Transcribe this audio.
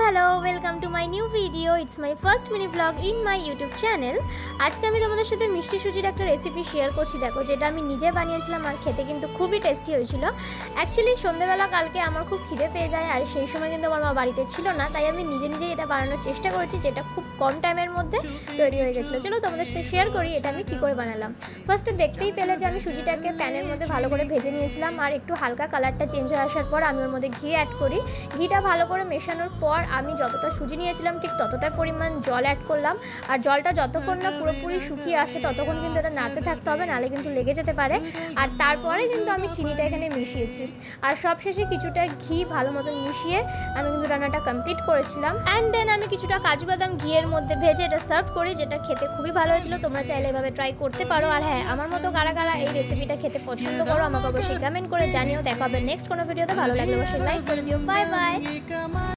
Hello welcome to my new video it's my first mini blog in my YouTube channel. आज के तुम्हारे साथे मिष्टि सुजिर एक रेसिपि शेयर करছি देखो যেটা আমি নিজে বানিয়েছিলাম আর খেতে কিন্তু খুবই টেস্টি হয়েছিল। অ্যাকচুয়ালি সন্ধ্যাবেলা কালকে আমার খুব খিদে পেয়ে যায় আর সেই সময় কিন্তু আমার মা বাড়িতে ছিল না, তাই আমি নিজে নিজে এটা বানানোর চেষ্টা করেছি যেটা খুব কম টাইমের মধ্যে তৈরি হয়ে গেছিলো। চলো তোমাদের সাথে শেয়ার করি এটা আমি কী করে বানালাম। ফার্স্টে দেখতেই পেলে যে আমি সুজিটাকে প্যানের মধ্যে ভালো করে ভেজে নিয়েছিলাম আর একটু হালকা কালারটা চেঞ্জ হয়ে আসার পর আমি ওর মধ্যে ঘি অ্যাড করি। ঘিটা ভালো করে মেশানোর পর আমি যতটা সুজি নিয়েছিলাম ঠিক ততটা পরিমাণ জল অ্যাড করলাম আর জলটা যতক্ষণ না পুরোপুরি শুকিয়ে আসে ততক্ষণ কিন্তু এটা নাড়তে থাকতে হবে, নাহলে কিন্তু লেগে যেতে পারে। আর তারপরে কিন্তু আমি চিনিটা এখানে মিশিয়েছি আর সবশেষে কিছুটা ঘি ভালো মতন মিশিয়ে আমি কিন্তু রান্নাটা কমপ্লিট করেছিলাম। অ্যান্ড দেন আমি কিছুটা কাজু বাদাম ঘিয়ের মধ্যে ভেজে এটা সার্ভ করি, যেটা খেতে খুবই ভালো হয়েছিল। তোমরা চাইলে এভাবে ট্রাই করতে পারো। আর হ্যাঁ, আমার মতো কারা কারা এই রেসিপিটা খেতে পছন্দ করো আমাকে অবশ্যই কমেন্ট করে জানিও। দেখা হবে নেক্সট কোনো ভিডিওতে। ভালো লাগলে অবশ্যই লাইক করে দিও। Bye bye.